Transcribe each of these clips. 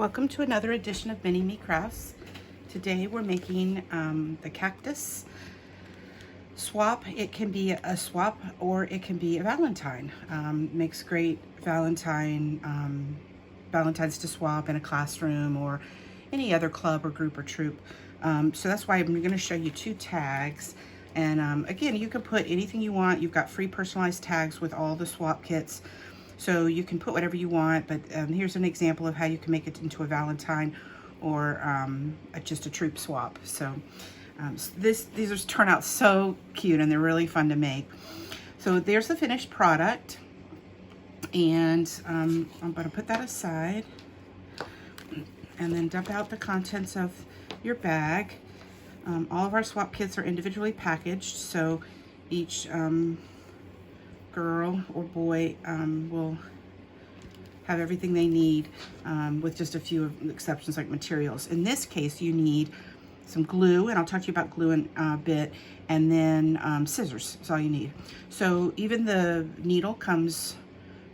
Welcome to another edition of Mini Me Crafts. Today we're making the cactus swap. It can be a swap or it can be a Valentine. Makes great Valentines to swap in a classroom or any other club or group or troop. So that's why I'm going to show you two tags. And again, you can put anything you want. You've got free personalized tags with all the swap kits. So you can put whatever you want, but here's an example of how you can make it into a Valentine or just a troop swap. So these turn out so cute and they're really fun to make. So there's the finished product, and I'm going to put that aside and then dump out the contents of your bag. All of our swap kits are individually packaged, so each girl or boy will have everything they need, with just a few exceptions like materials. In this case, you need some glue, and I'll talk to you about glue in a bit, and then scissors is all you need. So even the needle comes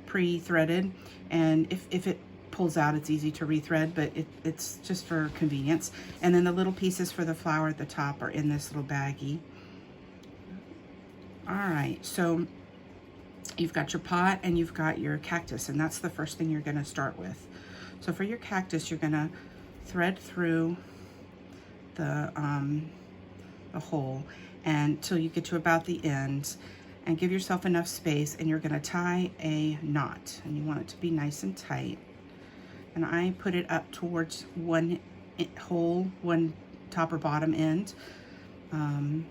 pre-threaded, and if it pulls out, it's easy to rethread, but it's just for convenience. And then the little pieces for the flower at the top are in this little baggie. All right, so you've got your pot and you've got your cactus, and that's the first thing you're going to start with. So for your cactus, you're going to thread through the hole until you get to about the end, and give yourself enough space, and you're going to tie a knot, and you want it to be nice and tight. And I put it up towards one hole, one top or bottom end, and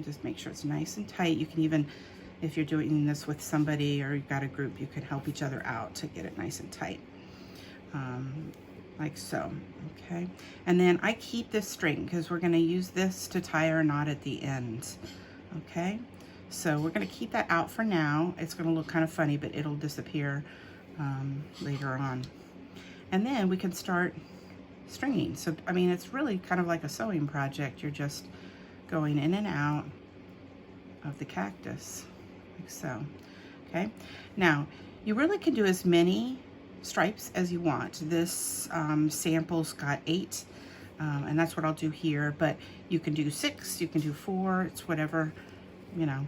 just make sure it's nice and tight. You can even, if you're doing this with somebody or you've got a group, you can help each other out to get it nice and tight, like so. Okay, and then I keep this string because we're going to use this to tie our knot at the end. Okay, so we're going to keep that out for now. It's going to look kind of funny, but it'll disappear later on. And then we can start stringing. So I mean, it's really kind of like a sewing project. You're just going in and out of the cactus, like so. Okay, now you really can do as many stripes as you want. This sample's got 8, and that's what I'll do here, but you can do 6, you can do 4, it's whatever, you know,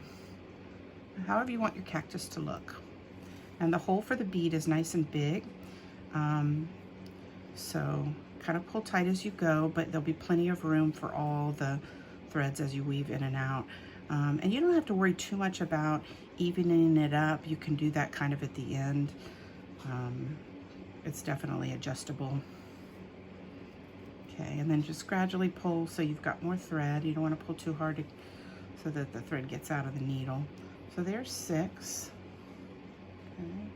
however you want your cactus to look. And the hole for the bead is nice and big, so kind of pull tight as you go, but there'll be plenty of room for all the threads as you weave in and out. And you don't have to worry too much about evening it up. You can do that kind of at the end. It's definitely adjustable. Okay, and then just gradually pull so you've got more thread. You don't want to pull too hard so that the thread gets out of the needle. So there's 6. Okay.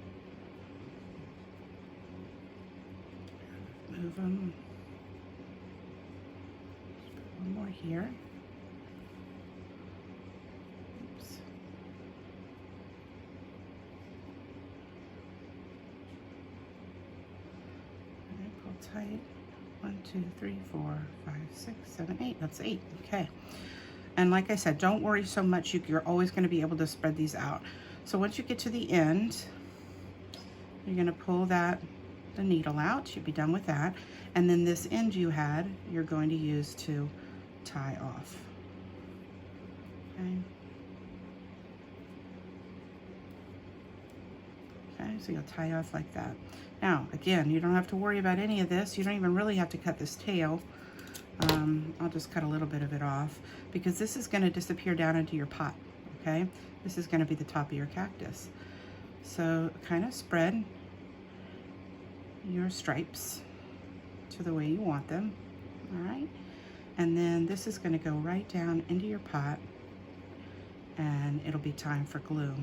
Move them. Just put one more here. Tight. 1, 2, 3, 4, 5, 6, 7, 8. That's 8. Okay. And like I said, don't worry so much. You're always going to be able to spread these out. So once you get to the end, you're going to pull the needle out. You'll be done with that. And then this end you had, you're going to use to tie off. Okay. Okay, so you'll tie off like that. Now, again, you don't have to worry about any of this. You don't even really have to cut this tail. I'll just cut a little bit of it off because this is going to disappear down into your pot, okay? This is going to be the top of your cactus. So kind of spread your stripes to the way you want them, all right? And then this is going to go right down into your pot, and it'll be time for glue.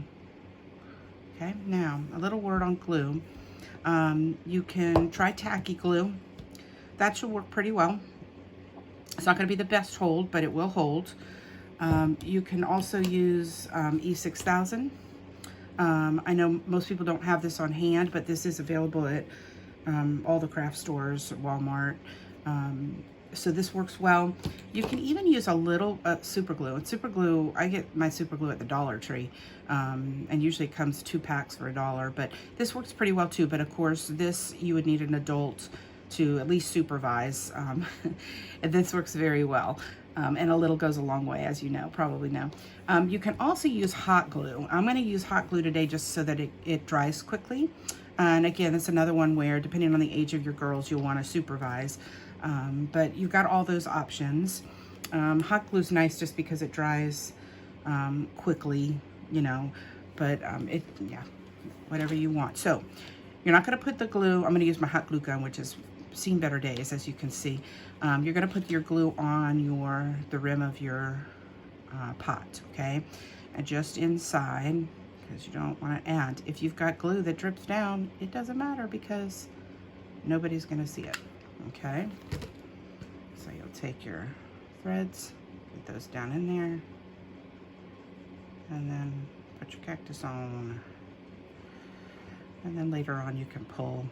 Okay, now a little word on glue. You can try tacky glue. That should work pretty well. It's not going to be the best hold, but it will hold. You can also use E6000. I know most people don't have this on hand, but this is available at all the craft stores, Walmart. So this works well. You can even use a little super glue. And super glue, I get my super glue at the Dollar Tree, and usually it comes 2 packs for $1, but this works pretty well too. But of course, this you would need an adult to at least supervise. And this works very well. And a little goes a long way, as you know, probably know. You can also use hot glue. I'm going to use hot glue today just so that it dries quickly. And again, it's another one where, depending on the age of your girls, you'll want to supervise. But you've got all those options. Hot glue is nice just because it dries quickly, you know, but yeah, whatever you want. So you're not going to put the glue. I'm going to use my hot glue gun, which has seen better days, as you can see. You're going to put your glue on the rim of your pot, okay? And just inside, because you don't want to add. If you've got glue that drips down, it doesn't matter because nobody's going to see it, okay? So you'll take your threads, put those down in there, and then put your cactus on. And then later on you can pull.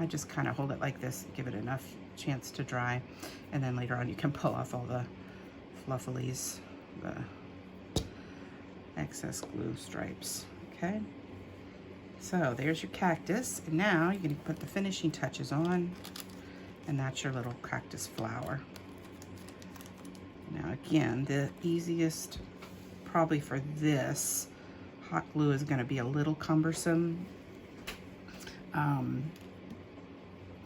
I just kind of hold it like this, give it enough chance to dry, and then later on you can pull off all the fluffilies, the excess glue stripes, okay? So there's your cactus, and now you can put the finishing touches on, and that's your little cactus flower. Now again, the easiest probably for this, hot glue is going to be a little cumbersome.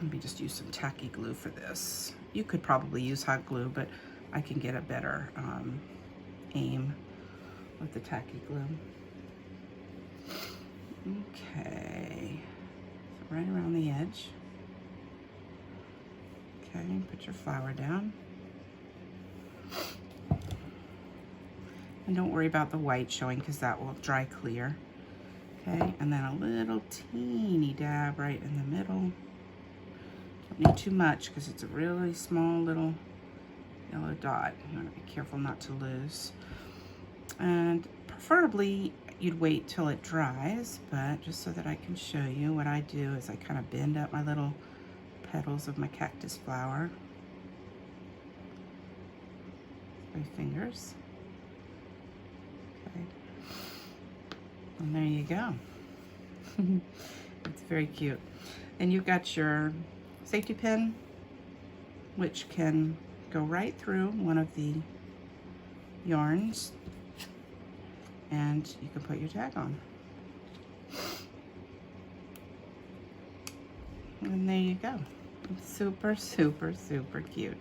Let me just use some tacky glue for this. You could probably use hot glue, but I can get a better aim with the tacky glue. Okay, so right around the edge. Okay, put your flower down. And don't worry about the white showing because that will dry clear. Okay, and then a little teeny dab right in the middle. Don't need too much because it's a really small little yellow dot. You want to be careful not to lose. And preferably you'd wait till it dries, but just so that I can show you what I do is I kind of bend up my little petals of my cactus flower. My fingers. Okay. And there you go. It's very cute. And you've got your safety pin, which can go right through one of the yarns, and you can put your tag on. And there you go. It's super, super, super cute.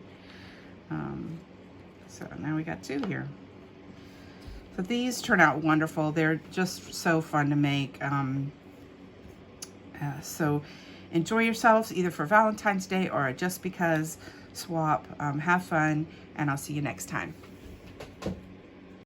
So now we got 2 here. So these turn out wonderful. They're just so fun to make. So enjoy yourselves either for Valentine's Day or just because swap. Have fun, and I'll see you next time.